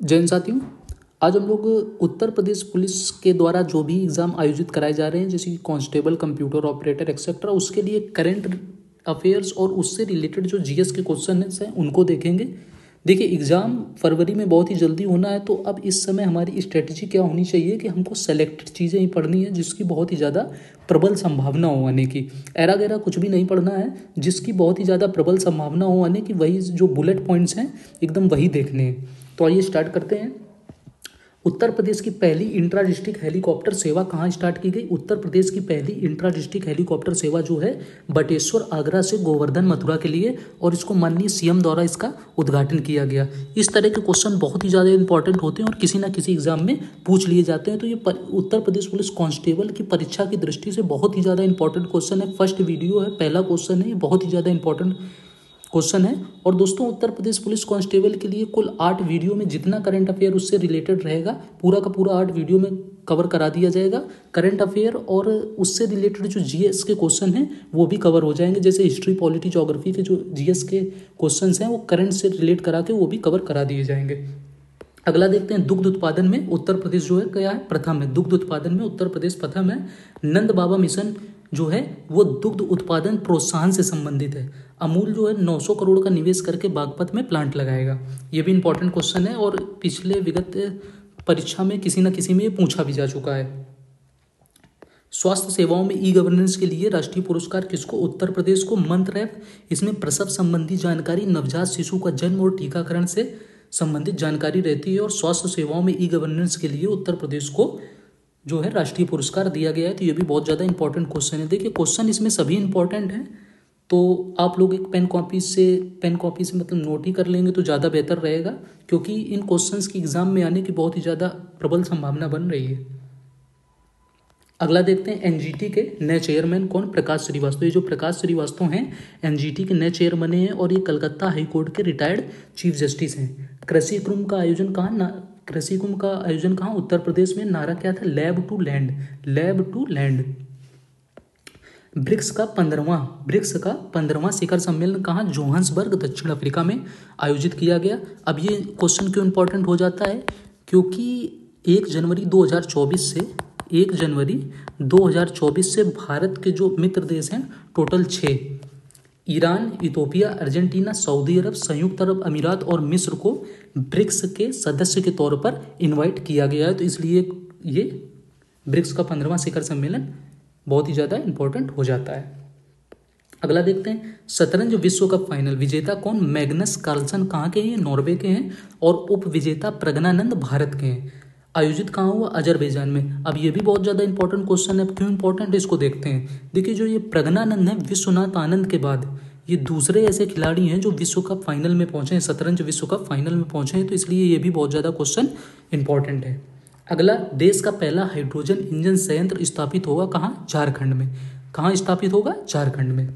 जैन साथियों, आज हम लोग उत्तर प्रदेश पुलिस के द्वारा जो भी एग्ज़ाम आयोजित कराए जा रहे हैं, जैसे कि कांस्टेबल, कंप्यूटर ऑपरेटर एक्सेट्रा, उसके लिए करंट अफेयर्स और उससे रिलेटेड जो जीएस के क्वेश्चन हैं उनको देखेंगे। देखिए, एग्ज़ाम फरवरी में बहुत ही जल्दी होना है, तो अब इस समय हमारी स्ट्रेटजी क्या होनी चाहिए कि हमको सेलेक्टेड चीज़ें ही पढ़नी है जिसकी बहुत ही ज़्यादा प्रबल संभावना हो आने की। ऐरा गैरा कुछ भी नहीं पढ़ना है, जिसकी बहुत ही ज़्यादा प्रबल संभावना हो आने की, वही जो बुलेट पॉइंट्स हैं एकदम वही देखने हैं। तो आइए स्टार्ट करते हैं। उत्तर प्रदेश की पहली इंट्रा डिस्ट्रिक्ट हेलीकॉप्टर सेवा कहाँ स्टार्ट की गई? उत्तर प्रदेश की पहली इंट्रा डिस्ट्रिक्ट हेलीकॉप्टर सेवा जो है बटेश्वर आगरा से गोवर्धन मथुरा के लिए, और इसको माननीय सीएम द्वारा इसका उद्घाटन किया गया। इस तरह के क्वेश्चन बहुत ही ज़्यादा इंपॉर्टेंट होते हैं और किसी ना किसी एग्जाम में पूछ लिए जाते हैं। तो ये उत्तर प्रदेश पुलिस कांस्टेबल की परीक्षा की दृष्टि से बहुत ही ज़्यादा इंपॉर्टेंट क्वेश्चन है। फर्स्ट वीडियो है, पहला क्वेश्चन है, ये बहुत ही ज़्यादा इंपॉर्टेंट क्वेश्चन है। और दोस्तों, उत्तर प्रदेश पुलिस कांस्टेबल के लिए कुल 8 वीडियो में जितना करंट अफेयर उससे रिलेटेड रहेगा, पूरा का पूरा 8 वीडियो में कवर करा दिया जाएगा। करंट अफेयर और उससे रिलेटेड जो जीएस के क्वेश्चन हैं वो भी कवर हो जाएंगे। जैसे हिस्ट्री, पॉलिटी, ज्योग्राफी के जो जीएस के क्वेश्चन हैं वो करंट से रिलेट करा के वो भी कवर करा दिए जाएंगे। अगला देखते हैं, दुग्ध उत्पादन में उत्तर प्रदेश जो है क्या है? प्रथम है। दुग्ध उत्पादन में उत्तर प्रदेश प्रथम है। नंद बाबा मिशन जो है वो दुग्ध उत्पादन प्रोत्साहन से संबंधित है। अमूल जो है 900 करोड़ का निवेश करके बागपत में प्लांट लगाएगा। ये भी इंपॉर्टेंट क्वेश्चन है और पिछले विगत परीक्षा में किसी न किसी में ये पूछा भी जा चुका है। स्वास्थ्य सेवाओं में ई गवर्नेंस के लिए राष्ट्रीय पुरस्कार किसको? उत्तर प्रदेश को। मंत्र है इसमें प्रसव संबंधी जानकारी, नवजात शिशु का जन्म और टीकाकरण से संबंधित जानकारी रहती है। और स्वास्थ्य सेवाओं में ई गवर्नेंस के लिए उत्तर प्रदेश को जो है राष्ट्रीय पुरस्कार दिया गया है। तो ये भी बहुत ज़्यादा इंपॉर्टेंट क्वेश्चन है। देखिए, क्वेश्चन इसमें सभी इंपॉर्टेंट हैं, तो आप लोग एक पेन कॉपी से मतलब नोट ही कर लेंगे तो ज़्यादा बेहतर रहेगा, क्योंकि इन क्वेश्चंस की एग्जाम में आने की बहुत ही ज़्यादा प्रबल संभावना बन रही है। अगला देखते हैं, एनजीटी के नए चेयरमैन कौन? प्रकाश श्रीवास्तव। ये जो प्रकाश श्रीवास्तव हैं एनजीटी के नए चेयर बने हैं और ये कलकत्ता हाईकोर्ट के रिटायर्ड चीफ जस्टिस हैं। कृषि कुंभ का आयोजन कहाँ? उत्तर प्रदेश में। नारा क्या था? Lab to land. ब्रिक्स का 15वां शिखर सम्मेलन कहाँ? जोहान्सबर्ग, दक्षिण अफ्रीका में आयोजित किया गया। अब ये क्वेश्चन क्यों इंपॉर्टेंट हो जाता है? क्योंकि 1 जनवरी 2024 से भारत के जो मित्र देश हैं total 6, Iran, Ethiopia, Argentina, Saudi Arab, संयुक्त अरब अमीरात और मिस्र को ब्रिक्स के सदस्य के तौर पर इनवाइट किया गया है। तो इसलिए ये ब्रिक्स का 15वां शिखर सम्मेलन बहुत ही ज़्यादा इंपॉर्टेंट हो जाता है। अगला देखते हैं, शतरंज विश्व कप फाइनल विजेता कौन? मैग्नस कार्लसन कहाँ के हैं? नॉर्वे के हैं। और उप विजेता प्रज्ञानंद भारत के हैं। आयोजित कहाँ हुआ? अजरबैजान में। अब ये भी बहुत ज़्यादा इंपॉर्टेंट क्वेश्चन है। क्यों इंपॉर्टेंट है इसको देखते हैं। देखिए, जो ये प्रज्ञानंद है, विश्वनाथ आनंद के बाद ये दूसरे ऐसे खिलाड़ी हैं जो विश्व कप फाइनल में पहुंचे हैं, शतरंज विश्व कप फाइनल में पहुंचे हैं। तो इसलिए ये भी बहुत ज़्यादा क्वेश्चन इंपॉर्टेंट है। अगला, देश का पहला हाइड्रोजन इंजन संयंत्र स्थापित होगा कहाँ? झारखंड में। कहाँ स्थापित होगा? झारखंड में।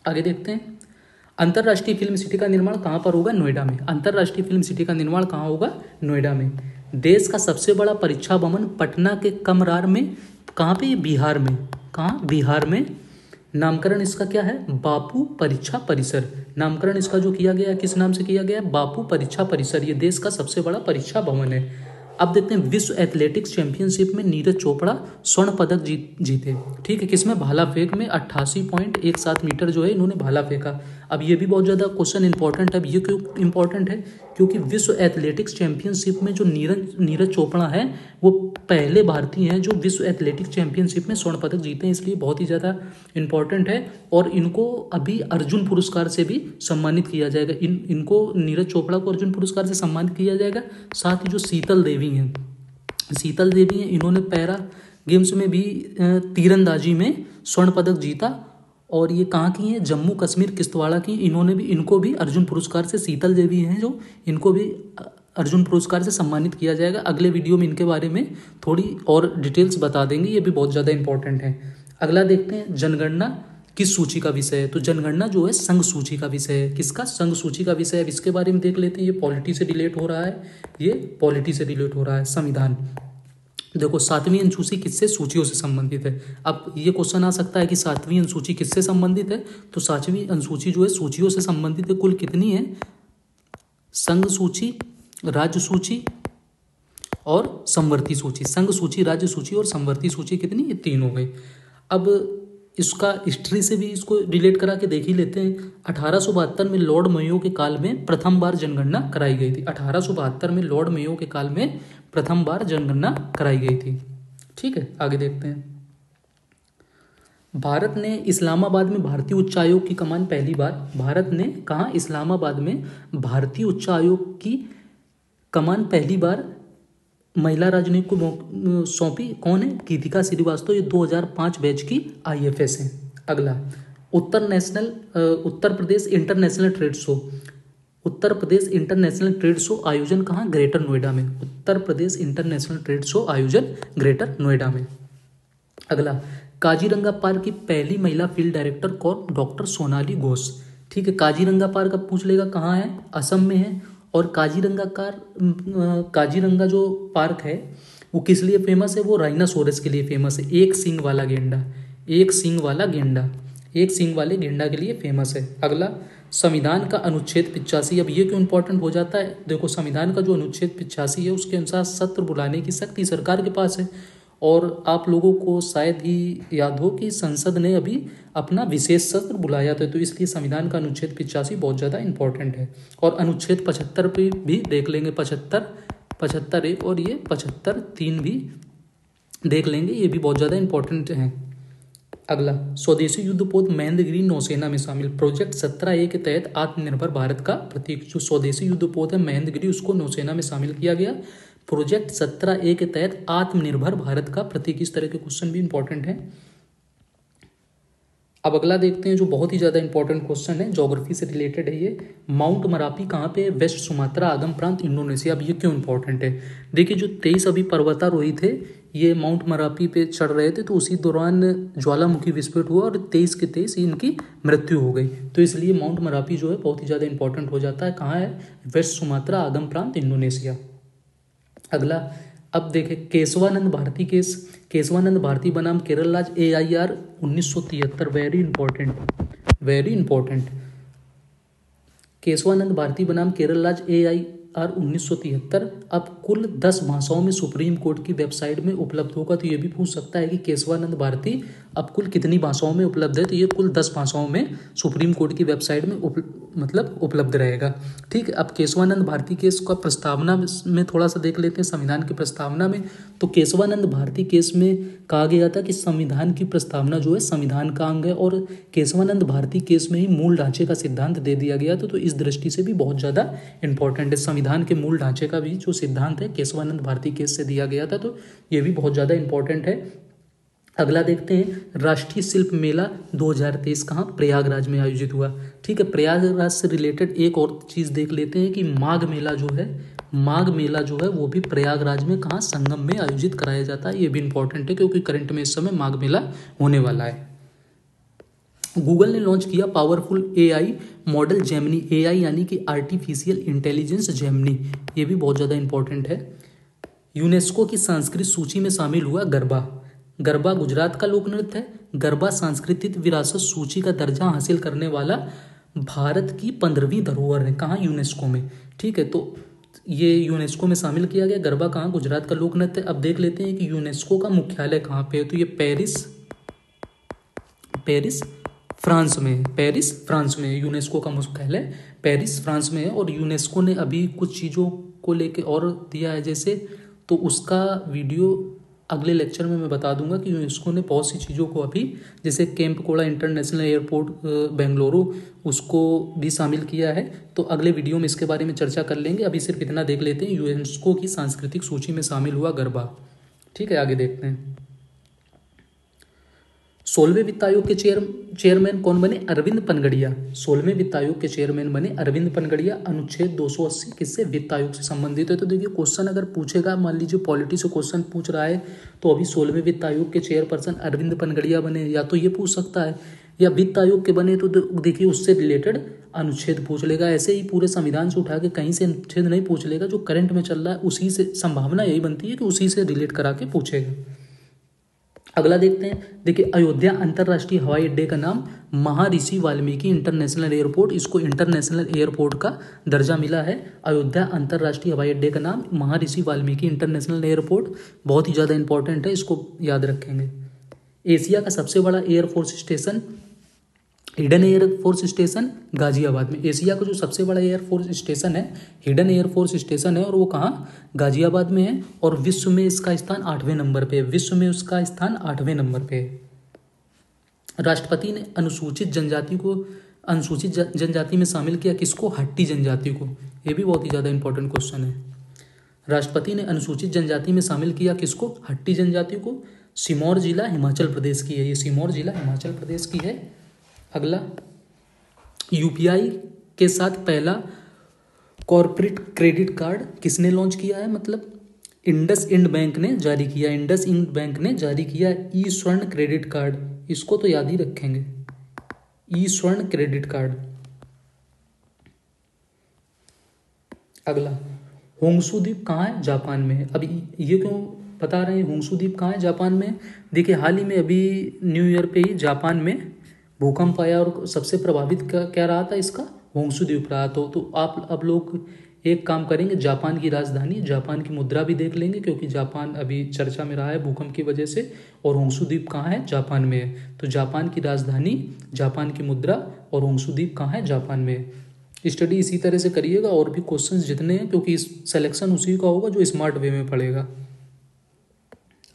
आगे देखते हैं, अंतर्राष्ट्रीय फिल्म सिटी का निर्माण कहाँ पर होगा? नोएडा में। अंतर्राष्ट्रीय फिल्म सिटी का निर्माण कहाँ होगा? नोएडा में। देश का सबसे बड़ा परीक्षा भवन पटना के कमरार में। कहाँ पे? बिहार में। कहाँ? बिहार में। नामकरण इसका क्या है? बापू परीक्षा परिसर। नामकरण इसका जो किया गया, किस नाम से किया गया? बापू परीक्षा परिसर। ये देश का सबसे बड़ा परीक्षा भवन है। अब देखते हैं, विश्व एथलेटिक्स चैंपियनशिप में नीरज चोपड़ा स्वर्ण पदक जीते। ठीक है, किसमें? भाला फेंक में 88.17 मीटर जो है इन्होंने भाला फेंका। अब ये भी बहुत ज़्यादा क्वेश्चन इंपॉर्टेंट है। अब ये क्यों इंपॉर्टेंट है? क्योंकि विश्व एथलेटिक्स चैंपियनशिप में जो नीरज चोपड़ा है वो पहले भारतीय हैं जो विश्व एथलेटिक्स चैंपियनशिप में स्वर्ण पदक जीते हैं, इसलिए बहुत ही ज़्यादा इंपॉर्टेंट है। और इनको अभी अर्जुन पुरस्कार से भी सम्मानित किया जाएगा। इनको नीरज चोपड़ा को अर्जुन पुरस्कार से सम्मानित किया जाएगा। साथ ही जो शीतल देवी हैं, इन्होंने पैरा गेम्स में भी तीरंदाजी में स्वर्ण पदक जीता। और ये कहाँ की हैं? जम्मू कश्मीर किश्तवाड़ा की। इनको भी अर्जुन पुरस्कार से, शीतल देवी हैं जो, इनको भी अर्जुन पुरस्कार से सम्मानित किया जाएगा। अगले वीडियो में इनके बारे में थोड़ी और डिटेल्स बता देंगे, ये भी बहुत ज़्यादा इंपॉर्टेंट है। अगला देखते हैं, जनगणना किस सूची का विषय है? तो जनगणना जो है संघ सूची का विषय है। किसका? संघ सूची का विषय है। इसके बारे में देख लेते हैं। ये पॉलिटी से रिलेट हो रहा है। संविधान। देखो, 7वीं अनुसूची किससे? सूचियों से संबंधित है। अब ये क्वेश्चन आ सकता है कि 7वीं अनुसूची किससे संबंधित है? तो 7वीं अनुसूची जो है सूचियों से संबंधित है। कुल कितनी है? संघ सूची राज्य सूची और समवर्ती सूची, संघ सूची, राज्य सूची और समवर्ती सूची कितनी, ये 3 हो गई। अब इसका हिस्ट्री से भी इसको रिलेट करा के देख ही लेते हैं। 1872 में लॉर्ड मेयो के काल में प्रथम बार जनगणना कराई गई थी। 1872 में लॉर्ड मेयो के काल में प्रथम बार जनगणना कराई गई थी। ठीक है, आगे देखते हैं। भारत ने इस्लामाबाद में भारतीय उच्चायोग की कमान पहली बार, भारत ने कहा इस्लामाबाद में भारतीय उच्चायोग की कमान पहली बार महिला राजनयिक को सौंपी। कौन है, गीतिका श्रीवास्तव। ये 2005 बैच की IFS है। अगला, Uttar Pradesh international trade show, Uttar Pradesh international trade show आयोजन कहाँ, ग्रेटर नोएडा में। Uttar Pradesh international trade show आयोजन ग्रेटर नोएडा में। अगला, काजीरंगा पार्क की पहली महिला फील्ड डायरेक्टर कौन, डॉक्टर सोनाली घोष। ठीक है, काजीरंगा पार्क अब पूछ लेगा कहाँ है, असम में है। और काजीरंगा जो पार्क है वो किस लिए फेमस है, वो राइनासोरस के लिए फेमस है। एक सींग वाला गेंडा, एक सींग वाला गेंडा, एक सींग वाले गेंडा के लिए फेमस है। अगला, संविधान का अनुच्छेद 85, अब ये क्यों इंपॉर्टेंट हो जाता है, देखो संविधान का जो अनुच्छेद 85 है उसके अनुसार सत्र बुलाने की शक्ति सरकार के पास है। और आप लोगों को शायद ही याद हो कि संसद ने अभी अपना विशेष सत्र बुलाया था, तो इसलिए संविधान का अनुच्छेद 85 बहुत ज़्यादा इंपॉर्टेंट है। और अनुच्छेद 75 पे भी देख लेंगे, 75(1) और ये 75(3) भी देख लेंगे, ये भी बहुत ज़्यादा इंपॉर्टेंट हैं। अगला, स्वदेशी युद्धपोत महेंद्रगिरी नौसेना में शामिल, प्रोजेक्ट 17A के तहत आत्मनिर्भर भारत का प्रतीक। जो स्वदेशी युद्धपोत है महेंद्रगिरी, उसको नौसेना में शामिल किया गया। प्रोजेक्ट 17A के तहत आत्मनिर्भर भारत का प्रतीक। इस तरह के क्वेश्चन भी इंपॉर्टेंट हैं। अब अगला देखते हैं जो बहुत ही ज़्यादा इंपॉर्टेंट क्वेश्चन है, ज्योग्राफी से रिलेटेड है ये। माउंट मरापी कहाँ पे है, वेस्ट सुमात्रा आगम प्रांत इंडोनेशिया। अब ये क्यों इंपॉर्टेंट है, देखिए जो 23 अभी पर्वतारोही थे ये माउंट मरापी पे चढ़ रहे थे, तो उसी दौरान ज्वालामुखी विस्फोट हुआ और 23 के 23 इनकी मृत्यु हो गई। तो इसलिए माउंट मरापी जो है बहुत ही ज़्यादा इंपॉर्टेंट हो जाता है। कहाँ है, वेस्ट सुमात्रा आगम प्रांत इंडोनेशिया। अगला, अब देखें केशवानंद भारती केस, केशवानंद भारती बनाम केरल राज्य AIR 1973, very important, very important. Kesavananda Bharati बनाम केरल राज्य AIR 1973 अब कुल 10 भाषाओं में सुप्रीम कोर्ट की वेबसाइट में उपलब्ध होगा। तो ये भी पूछ सकता है कि केशवानंद भारती अब कुल कितनी भाषाओं में उपलब्ध है, तो ये कुल 10 भाषाओं में सुप्रीम कोर्ट की वेबसाइट में उपलब्ध रहेगा। ठीक है, अब केशवानंद भारती केस का प्रस्तावना में थोड़ा सा देख लेते हैं। संविधान की प्रस्तावना में तो केशवानंद भारती केस में कहा गया था कि संविधान की प्रस्तावना जो है संविधान का अंग है, और केशवानंद भारती केस में ही मूल ढांचे का सिद्धांत दे दिया गया था। तो इस दृष्टि से भी बहुत ज़्यादा इंपॉर्टेंट है। संविधान के मूल ढांचे का भी जो सिद्धांत है केशवानंद भारती केस से दिया गया था, तो ये भी बहुत ज़्यादा इंपॉर्टेंट है। अगला देखते हैं, राष्ट्रीय शिल्प मेला 2023 कहाँ, प्रयागराज में आयोजित हुआ। ठीक है, प्रयागराज से रिलेटेड एक और चीज़ देख लेते हैं कि माघ मेला जो है, माघ मेला जो है वो भी प्रयागराज में कहाँ, संगम में आयोजित कराया जाता है। ये भी इंपॉर्टेंट है क्योंकि करंट में इस समय माघ मेला होने वाला है। गूगल ने लॉन्च किया powerful AI model Gemini, AI यानी कि आर्टिफिशियल इंटेलिजेंस जेमिनी। ये भी बहुत ज़्यादा इंपॉर्टेंट है। यूनेस्को की सांस्कृतिक सूची में शामिल हुआ गरबा। गरबा गुजरात का लोक नृत्य है। गरबा सांस्कृतिक विरासत सूची का दर्जा हासिल करने वाला भारत की 15वीं धरोहर है। कहाँ, यूनेस्को में। ठीक है, तो ये यूनेस्को में शामिल किया गया। गरबा कहाँ, गुजरात का लोक नृत्य। अब देख लेते हैं कि यूनेस्को का मुख्यालय कहाँ पे है, तो ये पेरिस फ्रांस में है। पेरिस फ्रांस में है यूनेस्को का मुख्यालय, पेरिस फ्रांस में है। और यूनेस्को ने अभी कुछ चीज़ों को लेके और दिया है जैसे, तो उसका वीडियो अगले लेक्चर में मैं बता दूंगा कि यूनेस्को ने बहुत सी चीज़ों को अभी, जैसे केम्पकोड़ा इंटरनेशनल एयरपोर्ट बेंगलुरु, उसको भी शामिल किया है। तो अगले वीडियो में इसके बारे में चर्चा कर लेंगे। अभी सिर्फ इतना देख लेते हैं, यूनेस्को की सांस्कृतिक सूची में शामिल हुआ गरबा। ठीक है, आगे देखते हैं। 16वें वित्त आयोग के चेयरमैन कौन बने, अरविंद पनगड़िया। 16वें वित्त आयोग के चेयरमैन बने अरविंद पनगड़िया। अनुच्छेद 280 किससे, वित्त आयोग से संबंधित है। तो देखिए क्वेश्चन अगर पूछेगा, मान लीजिए पॉलिटी से क्वेश्चन पूछ रहा है, तो अभी 16वें वित्त आयोग के चेयरपर्सन अरविंद पनगड़िया बने, या तो ये पूछ सकता है, या वित्त आयोग के बने तो देखिए उससे रिलेटेड अनुच्छेद पूछ लेगा। ऐसे ही पूरे संविधान से उठा के कहीं से अनुच्छेद नहीं पूछ लेगा, जो करंट में चल रहा है उसी से, संभावना यही बनती है कि उसी से रिलेट करा के पूछेगा। अगला देखते हैं। देखिए, अयोध्या अंतर्राष्ट्रीय हवाई अड्डे का नाम महर्षि वाल्मीकि इंटरनेशनल एयरपोर्ट, इसको इंटरनेशनल एयरपोर्ट का दर्जा मिला है। अयोध्या अंतर्राष्ट्रीय हवाई अड्डे का नाम महर्षि वाल्मीकि इंटरनेशनल एयरपोर्ट, बहुत ही ज़्यादा इंपॉर्टेंट है, इसको याद रखेंगे। एशिया का सबसे बड़ा air force station, hidden air force station Ghaziabad में। एशिया का जो सबसे बड़ा एयरफोर्स स्टेशन है हिडन एयरफोर्स स्टेशन है, और वो कहाँ, गाजियाबाद में है। और विश्व में इसका स्थान 8वें नंबर पे है, विश्व में उसका स्थान 8वें नंबर पे है। राष्ट्रपति ने अनुसूचित जनजाति में शामिल किया किसको, हट्टी जनजाति को। ये भी बहुत ही ज़्यादा इंपॉर्टेंट क्वेश्चन है। राष्ट्रपति ने अनुसूचित जनजाति में शामिल किया किसको, हट्टी जनजाति को। सिरमौर जिला हिमाचल प्रदेश की है, ये सिरमौर जिला हिमाचल प्रदेश की है। अगला, यूपीआई के साथ पहला कॉर्पोरेट क्रेडिट कार्ड किसने लॉन्च किया है, मतलब इंडस इंड बैंक ने जारी किया, इंडस इंड बैंक ने जारी किया ई स्वर्ण क्रेडिट कार्ड, इसको तो याद ही रखेंगे, ई स्वर्ण क्रेडिट कार्ड। अगला, होंगशू द्वीप कहाँ है, जापान में है। अब ये क्यों बता रहे हैं होंगशू द्वीप कहाँ है, जापान में? देखिए, हाल ही में अभी न्यू ईयर पे ही जापान में भूकंप आया, और सबसे प्रभावित क्या रहा था इसका, होंगशू द्वीप रहा। तो आप अब लोग एक काम करेंगे, जापान की राजधानी, जापान की मुद्रा भी देख लेंगे, क्योंकि जापान अभी चर्चा में रहा है भूकंप की वजह से। और होंगशू द्वीप कहाँ है, जापान में है। तो जापान की राजधानी, जापान की मुद्रा, और होंगशू द्वीप कहाँ है, जापान में है। स्टडी इसी तरह से करिएगा, और भी क्वेश्चंस जितने हैं, क्योंकि सिलेक्शन उसी का होगा जो स्मार्ट वे में पढ़ेगा।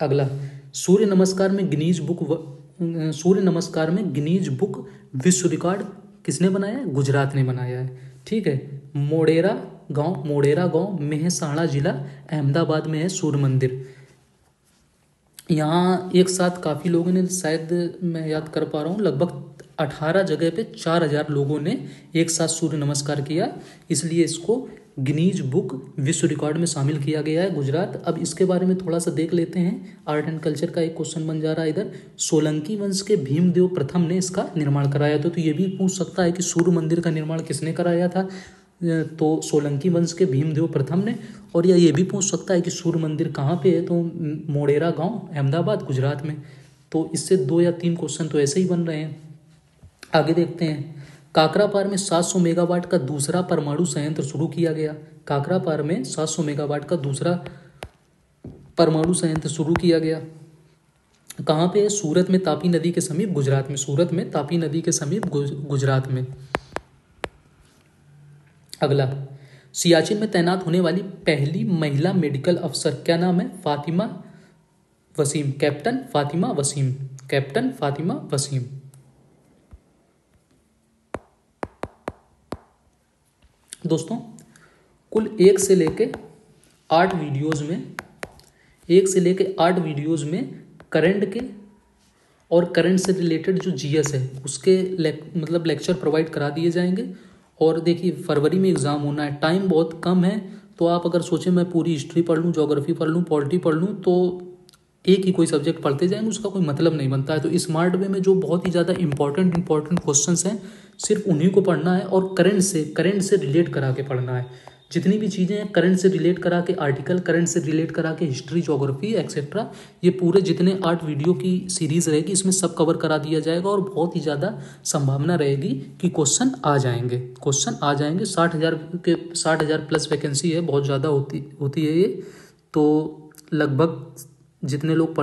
अगला, सूर्य नमस्कार में गिनीज बुक विश्व रिकॉर्ड किसने बनाया है, गुजरात ने बनाया है। ठीक है, मोढेरा गांव मेहसाणा जिला अहमदाबाद में है सूर्य मंदिर। यहाँ एक साथ काफ़ी लोगों ने, शायद मैं याद कर पा रहा हूँ, लगभग 18 जगह पे 4000 लोगों ने एक साथ सूर्य नमस्कार किया, इसलिए इसको गिनीज बुक विश्व रिकॉर्ड में शामिल किया गया है, गुजरात। अब इसके बारे में थोड़ा सा देख लेते हैं, आर्ट एंड कल्चर का एक क्वेश्चन बन जा रहा है इधर। सोलंकी वंश के भीमदेव प्रथम ने इसका निर्माण कराया था। तो ये भी पूछ सकता है कि सूर्य मंदिर का निर्माण किसने कराया था, तो सोलंकी वंश के भीमदेव प्रथम ने। और या ये भी पूछ सकता है कि सूर्य मंदिर कहाँ पे है, तो मोढेरा गाँव अहमदाबाद गुजरात में। तो इससे 2 या 3 क्वेश्चन तो ऐसे ही बन रहे हैं। आगे देखते हैं, काकरापार में 700 मेगावाट का दूसरा परमाणु संयंत्र शुरू किया गया। काकरापार में 700 मेगावाट का दूसरा परमाणु संयंत्र शुरू किया गया। कहाँ पे है, सूरत में तापी नदी के समीप, गुजरात में। सूरत में तापी नदी के समीप, गुजरात में। अगला, सियाचिन में तैनात होने वाली पहली महिला मेडिकल अफसर, क्या नाम है, फातिमा वसीम, कैप्टन फातिमा वसीम, कैप्टन फातिमा वसीम। दोस्तों, कुल 1 से लेके 8 वीडियोज़ में करंट के और करंट से रिलेटेड जो जीएस है उसके मतलब लेक्चर प्रोवाइड करा दिए जाएंगे। और देखिए, फरवरी में एग्ज़ाम होना है, टाइम बहुत कम है, तो आप अगर सोचें मैं पूरी हिस्ट्री पढ़ लूँ, ज्योग्राफी पढ़ लूँ, पॉलिटी पढ़ लूँ, तो एक ही कोई सब्जेक्ट पढ़ते जाएंगे, उसका कोई मतलब नहीं बनता है। तो स्मार्ट वे में जो बहुत ही ज़्यादा इंपॉर्टेंट क्वेश्चंस हैं, सिर्फ उन्हीं को पढ़ना है, और करंट से रिलेट करा के पढ़ना है। जितनी भी चीज़ें हैं करंट से रिलेट करा के, आर्टिकल करंट से रिलेट करा के, हिस्ट्री, ज्योग्राफी एक्सेट्रा, ये पूरे जितने 8 वीडियो की सीरीज़ रहेगी, इसमें सब कवर करा दिया जाएगा। और बहुत ही ज़्यादा संभावना रहेगी कि क्वेश्चन आ जाएंगे। 60,000 प्लस वैकेंसी है, बहुत ज़्यादा होती है ये। तो लगभग जितने लोग